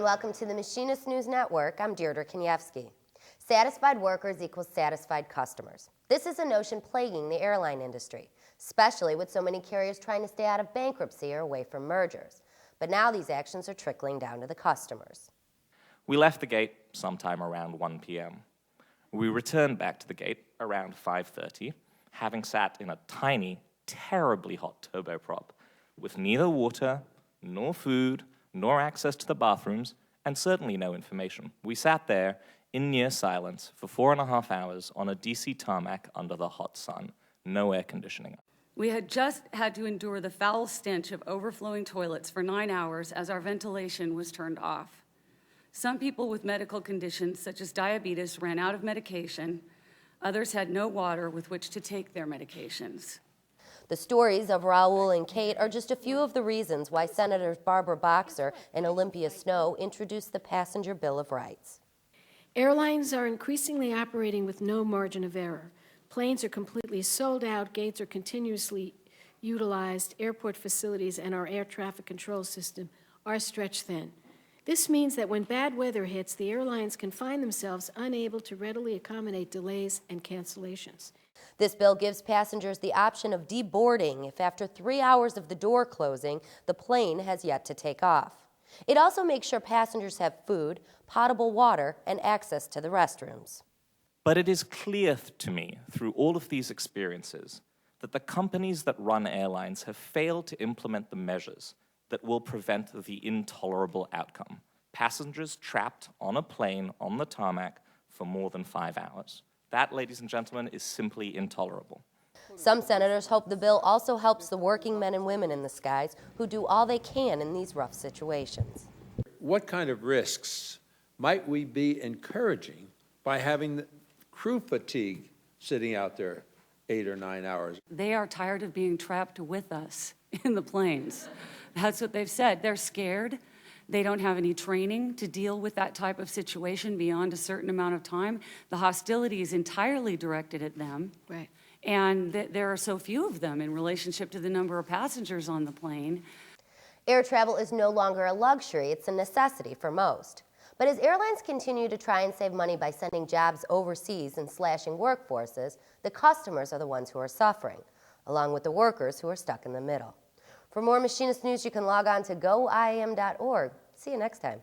welcome to the Machinists News Network. I'm Deirdre Kanievsky. Satisfied workers equals satisfied customers. This is a notion plaguing the airline industry, especially with so many carriers trying to stay out of bankruptcy or away from mergers. But now these actions are trickling down to the customers. We left the gate sometime around 1 p.m. We returned back to the gate around 5:30, having sat in a tiny, terribly hot turboprop with neither water, nor food, nor access to the bathrooms, and certainly no information. We sat there in near silence for 4.5 hours on a DC tarmac under the hot sun, no air conditioning. We had just had to endure the foul stench of overflowing toilets for 9 hours as our ventilation was turned off. Some people with medical conditions such as diabetes ran out of medication. Others had no water with which to take their medications. The stories of Raul and Kate are just a few of the reasons why Senators Barbara Boxer and Olympia Snowe introduced the Passenger Bill of Rights. Airlines are increasingly operating with no margin of error. Planes are completely sold out, gates are continuously utilized, airport facilities and our air traffic control system are stretched thin. This means that when bad weather hits, the airlines can find themselves unable to readily accommodate delays and cancellations. This bill gives passengers the option of deboarding if after 3 hours of the door closing, the plane has yet to take off. It also makes sure passengers have food, potable water, and access to the restrooms. But it is clear to me through all of these experiences that the companies that run airlines have failed to implement the measures that will prevent the intolerable outcome. Passengers trapped on a plane on the tarmac for more than 5 hours. That, ladies and gentlemen, is simply intolerable. Some senators hope the bill also helps the working men and women in the skies who do all they can in these rough situations. What kind of risks might we be encouraging by having crew fatigue sitting out there 8 or 9 hours? They are tired of being trapped with us in the planes. That's what they've said. They're scared. They don't have any training to deal with that type of situation beyond a certain amount of time. The hostility is entirely directed at them. Right. And there are so few of them in relationship to the number of passengers on the plane. Air travel is no longer a luxury, it's a necessity for most. But as airlines continue to try and save money by sending jobs overseas and slashing workforces, the customers are the ones who are suffering, along with the workers who are stuck in the middle. For more Machinist news, you can log on to goiam.org. See you next time.